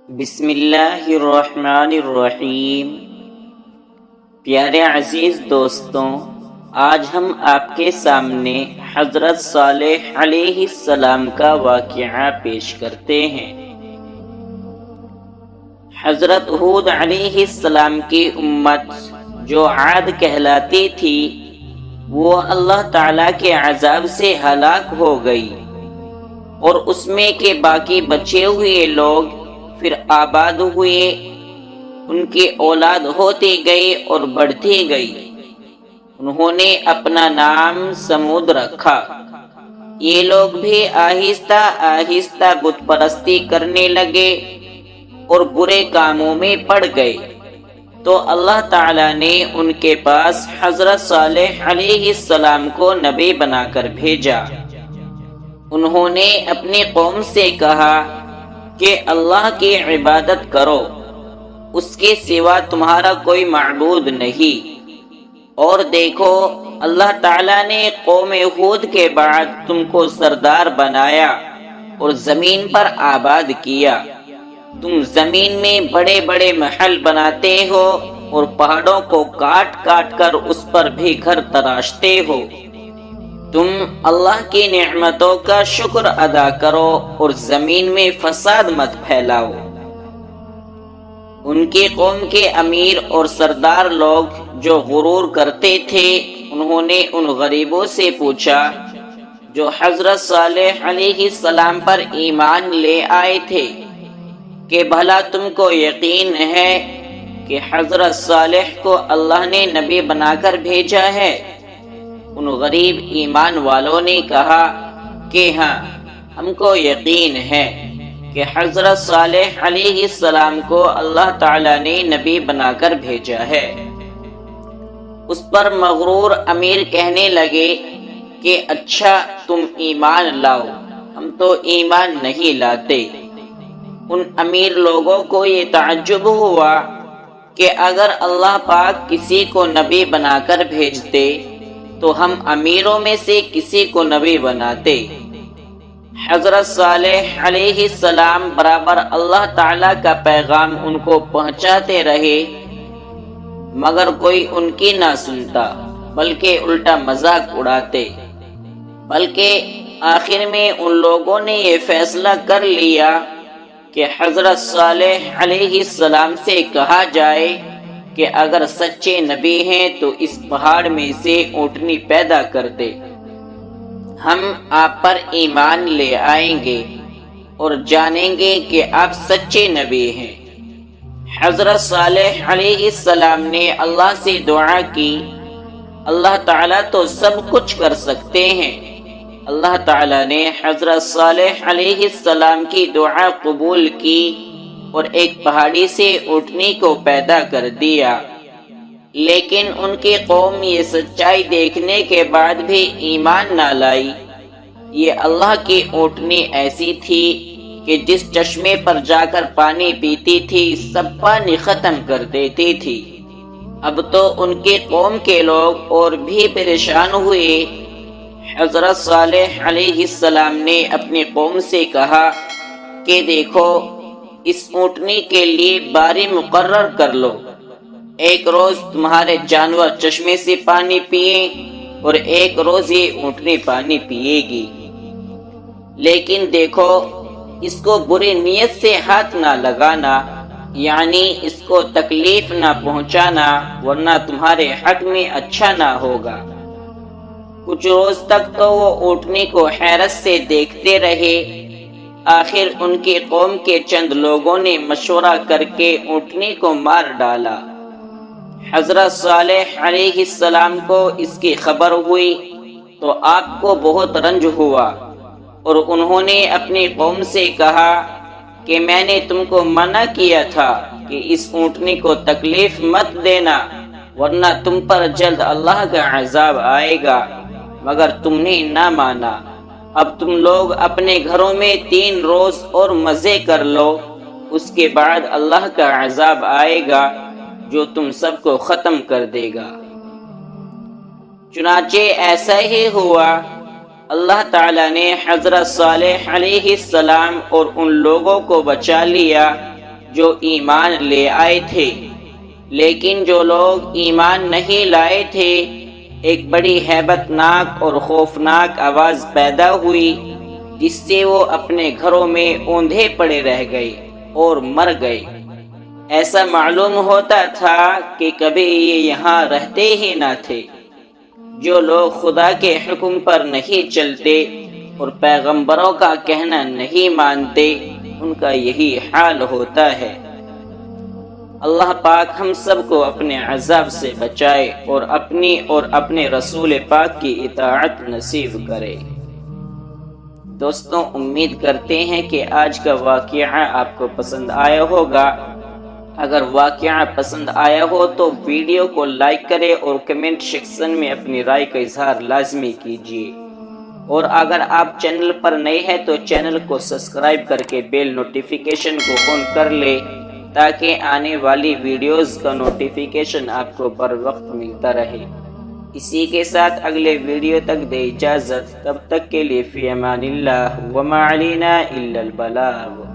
بسم اللہ الرحمن الرحیم۔ پیارے عزیز دوستوں، آج ہم آپ کے سامنے حضرت صالح علیہ السلام کا واقعہ پیش کرتے ہیں۔ حضرت ہود علیہ السلام کی امت جو عاد کہلاتی تھی، وہ اللہ تعالیٰ کے عذاب سے ہلاک ہو گئی، اور اس میں کے باقی بچے ہوئے لوگ پھر آباد ہوئے، ان کی اولاد ہوتی گئی اور بڑھتی گئی۔ انہوں نے اپنا نام سمود رکھا۔ یہ لوگ بھی آہستہ آہستہ بت پرستی کرنے لگے اور برے کاموں میں پڑ گئے، تو اللہ تعالیٰ نے ان کے پاس حضرت صالح علیہ السلام کو نبی بنا کر بھیجا۔ انہوں نے اپنی قوم سے کہا کہ اللہ کی عبادت کرو، اس کے سوا تمہارا کوئی معبود نہیں۔ اور دیکھو، اللہ تعالیٰ نے قوم ہود کے بعد تم کو سردار بنایا اور زمین پر آباد کیا۔ تم زمین میں بڑے بڑے محل بناتے ہو اور پہاڑوں کو کاٹ کاٹ کر اس پر بھی گھر تراشتے ہو۔ تم اللہ کی نعمتوں کا شکر ادا کرو اور زمین میں فساد مت پھیلاؤ۔ ان کی قوم کے امیر اور سردار لوگ جو غرور کرتے تھے، انہوں نے ان غریبوں سے پوچھا جو حضرت صالح علیہ السلام پر ایمان لے آئے تھے کہ بھلا تم کو یقین ہے کہ حضرت صالح کو اللہ نے نبی بنا کر بھیجا ہے؟ ان غریب ایمان والوں نے کہا کہ ہاں، ہم کو یقین ہے کہ حضرت صالح علیہ السلام کو اللہ تعالیٰ نے نبی بنا کر بھیجا ہے۔ اس پر مغرور امیر کہنے لگے کہ اچھا، تم ایمان لاؤ، ہم تو ایمان نہیں لاتے۔ ان امیر لوگوں کو یہ تعجب ہوا کہ اگر اللہ پاک کسی کو نبی بنا کر بھیجتے تو ہم امیروں میں سے کسی کو نبی بناتے۔ حضرت صالح علیہ السلام برابر اللہ تعالیٰ کا پیغام ان کو پہنچاتے رہے، مگر کوئی ان کی نہ سنتا، بلکہ الٹا مذاق اڑاتے۔ بلکہ آخر میں ان لوگوں نے یہ فیصلہ کر لیا کہ حضرت صالح علیہ السلام سے کہا جائے کہ اگر سچے نبی ہیں تو اس پہاڑ میں سے اونٹنی پیدا کر دے، ہم آپ پر ایمان لے آئیں گے اور جانیں گے کہ آپ سچے نبی ہیں۔ حضرت صالح علیہ السلام نے اللہ سے دعا کی، اللہ تعالیٰ تو سب کچھ کر سکتے ہیں۔ اللہ تعالیٰ نے حضرت صالح علیہ السلام کی دعا قبول کی اور ایک پہاڑی سے اونٹنی کو پیدا کر دیا۔ لیکن ان کی قوم یہ سچائی دیکھنے کے بعد بھی ایمان نہ لائی۔ یہ اللہ کی اونٹنی ایسی تھی کہ جس چشمے پر جا کر پانی پیتی تھی، سب پانی ختم کر دیتی تھی۔ اب تو ان کی قوم کے لوگ اور بھی پریشان ہوئے۔ حضرت صالح علیہ السلام نے اپنی قوم سے کہا کہ دیکھو، اس اونٹنی کے لیے باری مقرر کر لو، ایک روز تمہارے جانور چشمے سے پانی پئیں اور ایک روز یہ اونٹنی پانی پیے گی۔ لیکن دیکھو، اس کو بری نیت سے ہاتھ نہ لگانا، یعنی اس کو تکلیف نہ پہنچانا، ورنہ تمہارے حق میں اچھا نہ ہوگا۔ کچھ روز تک تو وہ اونٹنی کو حیرت سے دیکھتے رہے۔ آخر ان کی قوم کے چند لوگوں نے مشورہ کر کے اونٹنی کو مار ڈالا۔ حضرت صالح علیہ السلام کو اس کی خبر ہوئی تو آپ کو بہت رنج ہوا، اور انہوں نے اپنی قوم سے کہا کہ میں نے تم کو منع کیا تھا کہ اس اونٹنی کو تکلیف مت دینا، ورنہ تم پر جلد اللہ کا عذاب آئے گا، مگر تم نے نہ مانا۔ اب تم لوگ اپنے گھروں میں 3 روز اور مزے کر لو، اس کے بعد اللہ کا عذاب آئے گا جو تم سب کو ختم کر دے گا۔ چنانچہ ایسا ہی ہوا۔ اللہ تعالیٰ نے حضرت صالح علیہ السلام اور ان لوگوں کو بچا لیا جو ایمان لے آئے تھے، لیکن جو لوگ ایمان نہیں لائے تھے ایک بڑی ہیبت ناک اور خوفناک آواز پیدا ہوئی، جس سے وہ اپنے گھروں میں اوندھے پڑے رہ گئے اور مر گئے۔ ایسا معلوم ہوتا تھا کہ کبھی یہ یہاں رہتے ہی نہ تھے۔ جو لوگ خدا کے حکم پر نہیں چلتے اور پیغمبروں کا کہنا نہیں مانتے، ان کا یہی حال ہوتا ہے۔ اللہ پاک ہم سب کو اپنے عذاب سے بچائے اور اپنی اور اپنے رسول پاک کی اطاعت نصیب کرے۔ دوستوں، امید کرتے ہیں کہ آج کا واقعہ آپ کو پسند آیا ہوگا۔ اگر واقعہ پسند آیا ہو تو ویڈیو کو لائک کریں اور کمنٹ سیکشن میں اپنی رائے کا اظہار لازمی کیجیے، اور اگر آپ چینل پر نئے ہیں تو چینل کو سبسکرائب کر کے بیل نوٹیفیکیشن کو آن کر لیں تاکہ آنے والی ویڈیوز کا نوٹیفیکیشن آپ کو بر وقت ملتا رہے۔ اسی کے ساتھ اگلے ویڈیو تک دے اجازت، تب تک کے لیے فی امان اللہ وما علینا الا البلاغ۔